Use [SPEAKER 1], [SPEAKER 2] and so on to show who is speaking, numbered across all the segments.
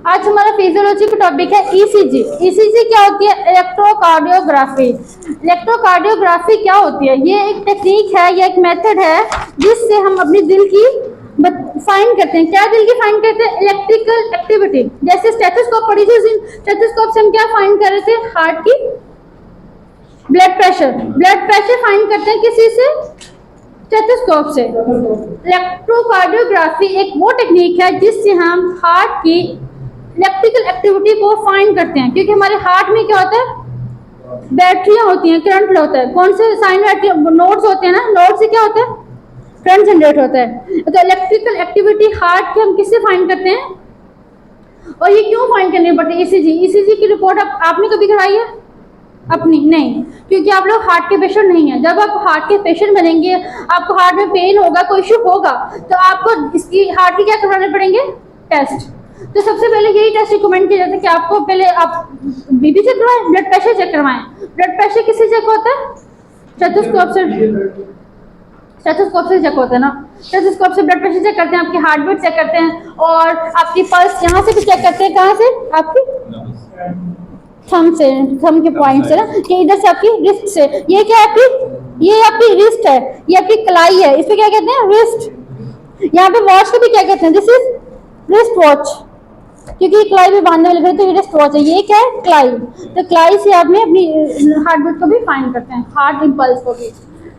[SPEAKER 1] आज हमारा फिजियोलॉजी का टॉपिक है ईसीजी। ईसीजी क्या होती है? इलेक्ट्रोकार्डियोग्राफी। इलेक्ट्रोकार्डियोग्राफी क्या होती है? ये एक टेक्निक है, ये एक मेथड है जिससे हम अपनी दिल की फाइंड करते हैं। क्या दिल की फाइंड करते हैं? Electrical activity. जैसे स्टेथोस्कोप पढ़ी थी, स्टेथोस्कोप से हम क्या फाइंड कर रहे थे? हार्ट की blood pressure. Blood pressure find करते हैं किसी से? स्टेथोस्कोप से। इलेक्ट्रोकार्डियोग्राफी एक वो टेक्निक है जिससे हम हार्ट की इलेक्ट्रिकल एक्टिविटी को फाइंड करते हैं, क्योंकि हमारे हार्ट में क्या होता है? बैटरियां होती हैं, करंट होता है। कौन से साइनोइड नोड्स होते हैं ना, नोड से क्या होता है? करंट जनरेट होता है। तो इलेक्ट्रिकल एक्टिविटी हार्ट की हम किससे फाइंड करते हैं? और ये क्यों फाइंड करनी पड़ती है? ईसीजी। ईसीजी की रिपोर्ट आपने कभी कराई है? अपनी नहीं, क्योंकि आप लोग हार्ट के पेशेंट नहीं है। जब आप हार्ट के पेशेंट बनेंगे, आपको हार्ट में पेन होगा, कोई इशू होगा, तो आपको इसकी हार्ट की क्या करवाने पड़ेंगे? टेस्ट। तो सबसे पहले यही टेस्ट रिकमेंड किया जाता है कि आपको पहले आप बीपी चेक करवाएं, ब्लड प्रेशर चेक करवाएं। ब्लड प्रेशर किससे चेक होता है? स्टेथोस्कोप से। स्टेथोस्कोप से चेक होता है ना। स्टेथोस्कोप से ब्लड प्रेशर चेक करते हैं, आपकी हार्ट बीट चेक करते हैं, और आपकी पल्स यहाँ से भी चेक करते हैं। कहाँ से? आपकी थंब से, थंब के पॉइंट से ना, कि इधर से आपकी रिस्ट से। ये क्या है आपकी? ये आपकी रिस्ट है, ये आपकी कलाई है, इसको क्या कहते हैं? रिस्ट। यहाँ पे वॉच को भी क्या कहते हैं? दिस इज रिस्ट वॉच, क्योंकि कलाई भी बांधने वाले तो ये रिस्ट वॉच है। ये क्या है? कलाई। तो कलाई से आपने अपनी हार्ट बीट को भी फाइंड करते हैं, हार्ट इम्पल्स को भी,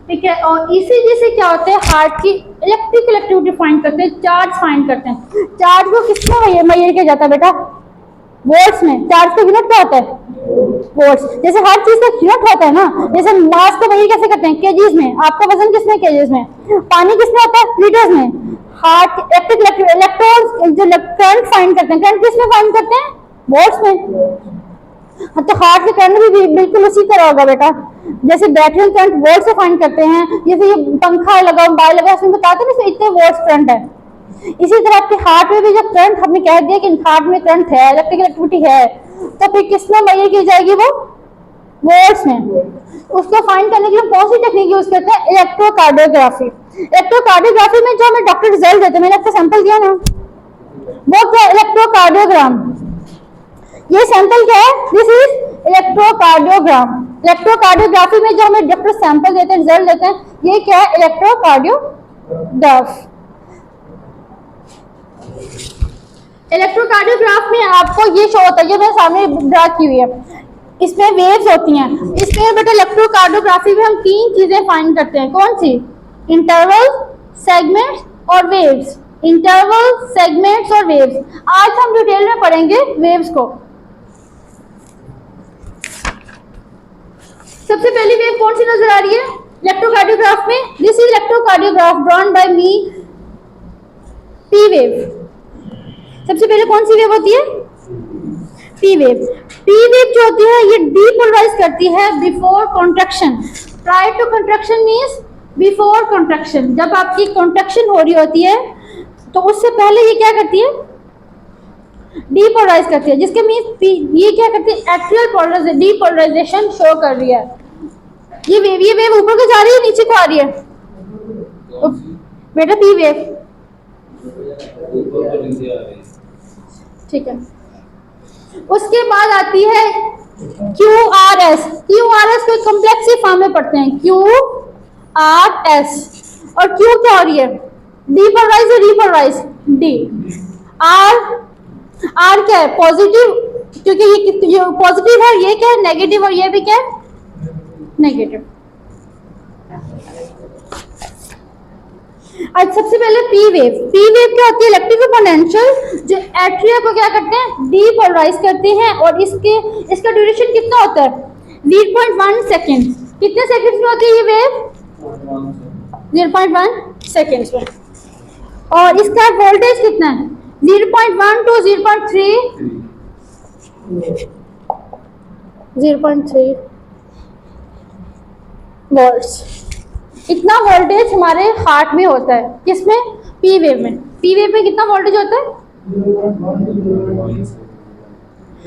[SPEAKER 1] ठीक है। और ईसीजी से क्या होता है? हार्ट की इलेक्ट्रिकल एक्टिविटी फाइंड करते हैं, चार्ज फाइंड करते हैं। चार्ज को किसमें मेजर किया जाता है बेटा? वोल्ट्स में। चार्ज का यूनिट क्या होता है? वोल्ट्स। जैसे हर चीज का यूनिट होता है ना, जैसे मास को मेजर कैसे करते हैं? केजीज में। आपका वजन किसमें? केजीज में। पानी किसमें होता है? लीटर्स में। हार्ट इलेक्ट्रॉन्स जो करंट फाइंड करते हैं, करंट किसमें फाइंड करते हैं? वोल्ट्स में। तो हार्ट के करंट भी बिल्कुल उसी तरह होगा बेटा। जैसे बैटरी करंट वोल्ट से फाइंड करते हैं, जैसे ये पंखा लगा, मोबाइल लगा, उसमें बताते हैं ना इतने वोल्ट्स करंट है। इसी तरह आपके हार्ट में भी जब करंट, हमने कह दिया कि हार्ट में करंट है, इलेक्ट्रिकल एक्टिविटी है, तो फिर किसमें मेजर की जाएगी? वो वोल्ट्स में। उसको फाइंड करने के लिए कौन सी टेक्निक यूज करते हैं? इलेक्ट्रोकार्डियोग्राफी। इलेक्ट्रोकार्डियोग्राफी में जो हमें डॉक्टर रिजल्ट देते हैं, मैंने आपको सैंपल दिया ना, वो क्या? इलेक्ट्रोकार्डियोग्राम। ये सैंपल क्या है? This is electrocardiogram. इलेक्ट्रोकार्डियोग्राफी में जो हमें डॉक्टर सैंपल देते हैं, रिजल्ट देते हैं, ये क्या है? इलेक्ट्रोकार्डियोग्राफ। इलेक्ट्रोकार्डियोग्राफ में आपको ये शो होता है, ये मेरे सामने ड्रा की हुई है, इसमें वेव्स होती हैं। इसमें बेटा इलेक्ट्रोकार्डियोग्राफी में हम तीन चीजें फाइंड करते हैं। कौन सी? इंटरवल, सेगमेंट्स और वेव्स। इंटरवल, सेगमेंट्स और वेव्स। आज हम डिटेल में पढ़ेंगे वेव्स को। सबसे पहली वेव कौन सी नजर आ रही है इलेक्ट्रोकार्डियोग्राफ में? This is electrocardiograph drawn by me, P wave. सबसे पहले कौन सी वेव होती है? P wave. पी वेव जो होती है ये डीपोलराइज करती है before contraction. Prior to contraction means before contraction. जब आपकी कॉन्ट्रैक्शन हो रही होती है तो उससे पहले ये क्या करती है? डीपोलराइज करती है, जिसके मींस ये क्या करती है? एट्रियल डीपोलराइजेशन शो कर रही है। ये वेव ऊपर को जा रही है, नीचे को आ रही है बेटा? पी वेव, ठीक है। उसके बाद आती है QRS। QRS को कॉम्प्लेक्स फॉर्म में पढ़ते हैं, QRS। और Q क्या हो रही है? डीपोलराइज और रिपोलराइज, डी। R क्या है? पॉजिटिव, क्योंकि ये पॉजिटिव है, ये क्या है? नेगेटिव, और ये भी क्या है? नेगेटिव। आज सबसे पहले पी वेव। पी वेव क्या होती है? इलेक्ट्रिकल पोटेंशियल जो एट्रिया को क्या करते हैं? डीपोलराइज करते हैं। और इसका ड्यूरेशन कितना होता है? 0.1 सेकेंड। कितने सेकेंड्स में होती है ये वेव? 0.1 सेकेंड्स में। और इसका वोल्टेज कितना है? 0.1 टू 0.3 वोल्ट्स। इतना वोल्टेज हमारे हार्ट में होता है। किसमें? पी वेव में। पी वेव में कितना वोल्टेज होता है?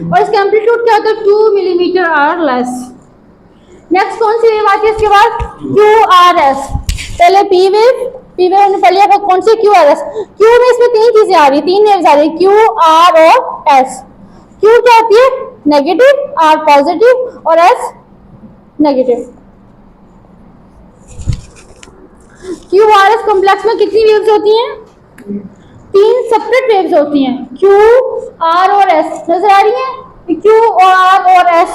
[SPEAKER 1] और इसका एम्पलीट्यूड क्या होता है? 2 मिलीमीटर और लेस। नेक्स्ट कौन सी वेव आती है इसके बाद? QRS। पहले पी वेव हमने पढ़ लिया, कौन सी क्यू आर एस। क्यू में इसमें तीन चीजें आ रही, तीन वेव्स आ रही, क्यू आर और एस। क्यू क्या होती है? नेगेटिव, आर पॉजिटिव और S negative. Q R S complex में कितनी वेव्स होती हैं? तीन सेपरेट वेव्स होती हैं, क्यू आर और एस। नजर आ रही है? क्यू आर और एस।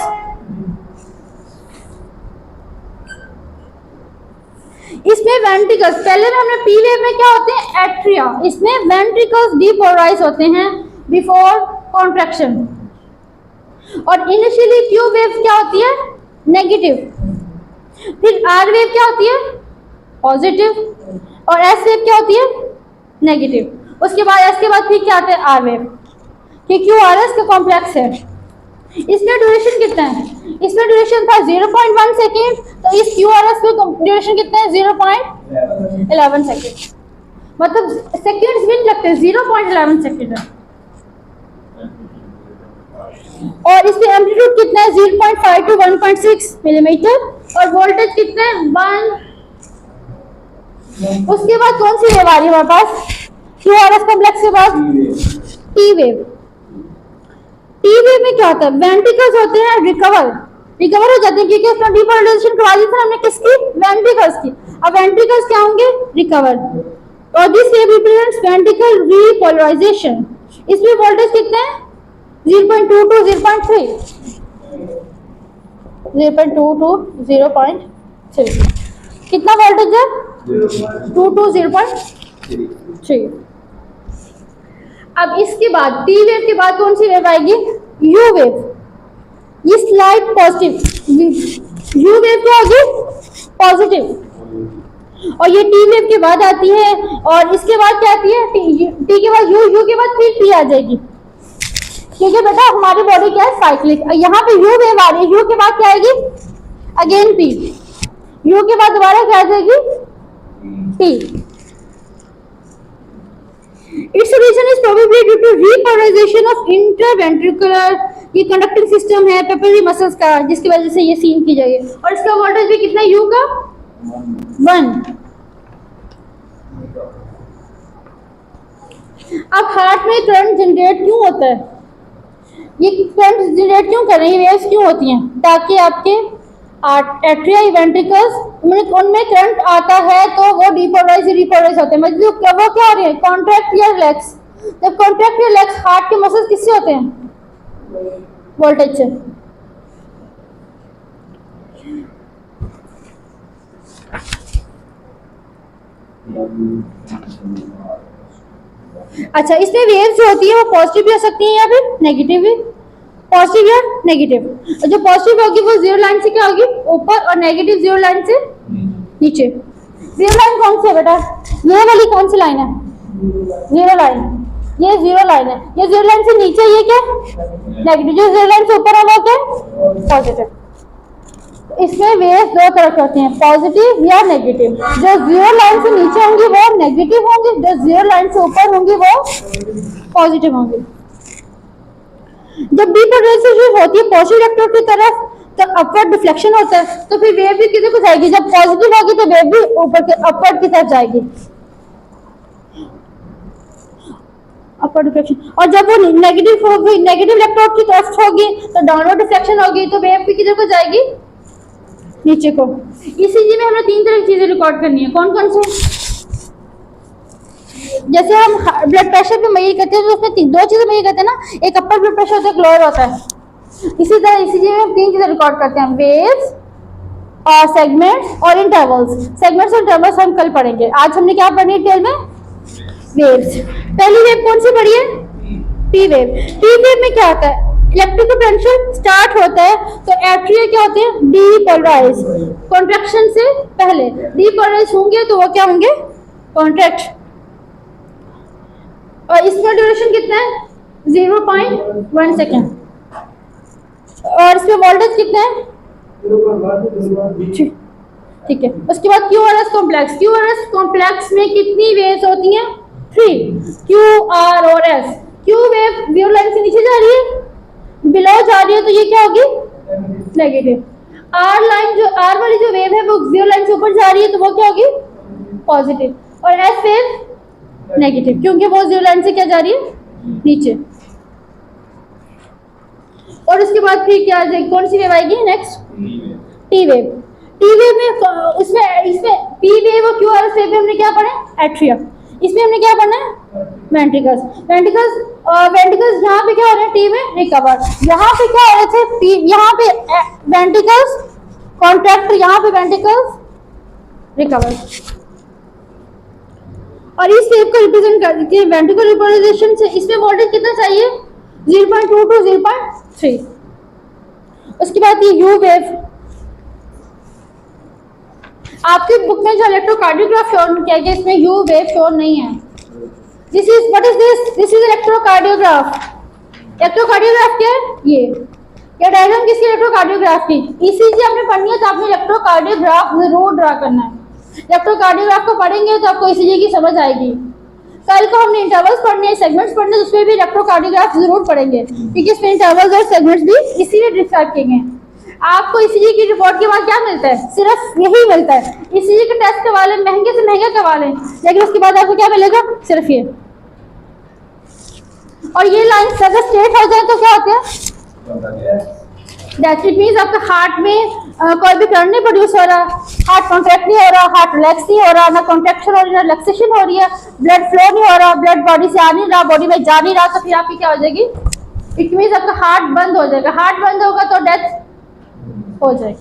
[SPEAKER 1] इसमें वेंट्रिकल्स, पहले में हमने पी वेव में क्या होते हैं? एट्रिया। इसमें वेंट्रिकल्स डीपोलराइज होते हैं बिफोर कॉन्ट्रैक्शन। और इनिशियली क्यू वेव क्या होती है? नेगेटिव। फिर आर वेव क्या होती है? पॉजिटिव। और एस वेव क्या होती है? नेगेटिव। उसके बाद एस के बाद फिर क्या आता है? R wave. कि क्यू आर एस का कॉम्प्लेक्स है। इसमें ड्यूरेशन कितना है? इसमें ड्यूरेशन था 0.1 सेकेंड, तो इस क्यू आर एस में ड्यूरेशन कितना है? 0.11 सेकेंड। मतलब सेकेंड्स भी नहीं लगते, 0.11 सेकेंड है। और इसमें एम्पलीट्यूड कितना है? 0.5 to 1.6 मिलीमीटर। और वोल्टेज कितना है? 1। उसके बाद कौन सी वेव आ रही है हमारे पास? क्यू आर एस कॉम्प्लेक्स के बाद टी वेव। टी वेव में क्या होता है? वेंट्रिकल्स होते हैं रिकवर हो जाते हैं, क्योंकि उसमें डीपोलराइजेशन करवा दी थी हमने, किसकी? वेंट्रिकल्स की। अब वेंट्रिकल्स क्या होंगे? रिकवर। और this wave represents ventricle repolarisation. इसमें वोल्टेज कितना है? 0.2 to 0.3। 0.2 to 0.3। कितना वोल्टेज है? 2 to 0.3। अब इसके बाद टी वेव के बाद कौन सी वेव आएगी? You wave. ये स्लाइड पॉजिटिव। यू वेव क्या होगी? पॉजिटिव। और ये टी वेव के बाद आती है। और इसके बाद क्या आती है? टी के बाद यू के बाद फिर टी आ जाएगी, क्योंकि बेटा हमारी बॉडी क्या है? साइक्लिक। यहाँ पे यू वेव आ रही है, यू के बाद क्या आएगी? Again P. यू के बाद दोबारा क्या आ जाएगी? T. Its origin is probably due to repolarization of interventricular, ये कंडक्टिंग सिस्टम है पेपरी मसल्स का, जिसकी वजह से ये सीन की जाएगी। और इसका वोल्टेज भी कितना है? यू का 1। अब हार्ट में करंट जनरेट क्यों होता है? ये करंट जनरेट क्यों कर रहे हैं? वेव्स क्यों होती हैं? ताकि आपके एट्रिया वेंट्रिकल्स उनमें करंट आता है तो वो रिपोलराइज होते हैं। मतलब वो क्या हो रही है? कॉन्ट्रैक्ट या रिलैक्स। जब कॉन्ट्रैक्ट या रिलैक्स हार्ट के मसल्स किससे होते हैं? वोल्टेज से। अच्छा, इसमें वेव्स जो होती है वो पॉजिटिव भी हो सकती है या फिर नेगेटिव भी। पॉजिटिव या नेगेटिव। जो पॉजिटिव होगी वो जीरो लाइन से क्या होगी? ऊपर, और नेगेटिव जीरो लाइन से नीचे। जीरो लाइन कौन सी है बेटा? ये वाली कौन सी लाइन है? Zero line. ये जीरो लाइन है। ये जीरो लाइन से नीचे ये क्या? नेगेटिव। जो जीरो लाइन से ऊपर है वो क्या? पॉजिटिव। इसमें वेव्स दो तरह के होती हैं, पॉजिटिव या नेगेटिव। जो जीरो लाइन से नीचे होंगी वो नेगेटिव होंगी, जो जीरो लाइन से ऊपर होंगी वो पॉजिटिव होंगी। जब डीपोलराइजेशन होती है पॉजिटिव इलेक्ट्रोड की तरफ, तो अपवर्ड डिफ्लेक्शन होता है, तो फिर वेव भी किधर को जाएगी? जब पॉजिटिव होगी तो वेव भी ऊपर के अपवर्ड की तरफ जाएगी, अपवर्ड डिफ्लेक्शन। और जब वो नेगेटिव होगी, नेगेटिव इलेक्ट्रोड की तरफ होगी तो डाउनवर्ड डिफ्लेक्शन होगी, तो वेव भी किधर को जाएगी? नीचे को। ईसीजी में हमने तीन तरह की चीजें रिकॉर्ड करनी है। कौन कौन से? जैसे हम ब्लड प्रेशर पे मेजर करते हैं तो उसमें दो चीजें मेजर करते हैं ना, एक अपर ब्लड प्रेशर होता है, एक लोअर होता है। इसी तरह ईसीजी में हम तीन चीजें रिकॉर्ड करते हैं, वेव्स और सेगमेंट्स और इंटरवल्स। सेगमेंट्स और इंटरवल्स हम कल पढ़ेंगे। आज हमने क्या पढ़नी है डिटेल में? वेव्स। पहली वेव कौन सी पढ़ी है? P wave. पी वेव में क्या होता है? इलेक्ट्रिकल पोटेंशियल स्टार्ट होता है तो एट्रिया क्या होते हैं? डीपोलराइज। कॉन्ट्रैक्शन से पहले डीपोलराइज होंगे तो वो क्या होंगे? कॉन्ट्रैक्ट। और इसका ड्यूरेशन कितना है? 0.1 सेकेंड। और इसमें वोल्टेज कितना है? ठीक है। उसके बाद Q R S complex. Q R S complex में कितनी वेव्स होती हैं? 3। क्यू आर और S. Q wave wave line से नीचे जा रही है, बिलो जा रही है, तो ये क्या होगी? नेगेटिव। आर लाइन, जो आर वाली जो वेव है वो जीरो लाइन से ऊपर जा रही है, तो वो क्या होगी? पॉजिटिव, और एस वेव नेगेटिव, क्योंकि वो जीरो लाइन से क्या जा रही है, नीचे। और उसके बाद फिर क्या कौन सी वेव आएगी next, T wave. T wave में इसमें पी वेव और क्यू आर एस वेव में हमने क्या पढ़ा है, एट्रिया। इसमें हमने क्या पढ़ना है, वेंट्रिकल्स। वेंट्रिकल्स यहाँ पे क्या हो रहे हैं, टी में रिकवर, यहाँ पे क्या हो रहे थे, पी, यहाँ पे वेंट्रिकल्स कॉन्ट्रैक्ट, यहाँ पे वेंट्रिकल्स रिकवर। और इस वेव को रिप्रेजेंट करके वेंट्रिकल रिपोलराइजेशन से इसमें वोल्टेज कितना चाहिए, 0.2 to 0.3। उसके बाद ये यू वेव, आपकी बुक में जो इलेक्ट्रोकार्डियोग्राफ शो किया गया इसमें यू वेव शो नहीं है। This is what is this is electrocardiograph. Electrocardiograph क्या है, ये डायग्राम किसकी, इलेक्ट्रोकार्डियोग्राफ की। ईसीजी आपने पढ़नी है तो आपने इलेक्ट्रोकार्डियोग्राफ जरूर ड्रा करना है। इलेक्ट्रोकार्डियोग्राफ को पढ़ेंगे तो आपको ईसीजी की समझ आएगी। कल को हमने इंटरवल्स पढ़ने हैं, सेगमेंट्स पढ़ने हैं, उसमें भी इलेक्ट्रोकार्डियोग्राफ जरूर पढ़ेंगे, क्योंकि इसमें इंटरवल्स और सेगमेंट्स भी इसीलिए डिस्कस किए गए। आपको ईसीजी की रिपोर्ट के बाद क्या मिलता है, सिर्फ यही मिलता है, ईसीजी के टेस्ट करवा लें, महंगे से महंगा करवा लें, लेकिन उसके बाद आपको क्या मिलेगा, सिर्फ ये। और ये लाइन अगर स्ट्रेट हो जाए तो क्या होता है, दैट इट मींस आपका हार्ट में कोई भी करंट नहीं प्रोड्यूस हो रहा, हार्ट कॉन्ट्रैक्ट नहीं हो रहा, हार्ट रिलैक्स नहीं हो रहा, ना कॉन्ट्रैक्शन हो रही है ना रिलैक्सेशन हो रही है, ब्लड फ्लो नहीं हो रहा, ब्लड बॉडी से आ नहीं रहा, बॉडी में जा नहीं रहा, तो फिर आपकी क्या हो जाएगी, इट मींस आपका हार्ट बंद हो जाएगा। हार्ट बंद होगा तो डेथ हो जाएगी।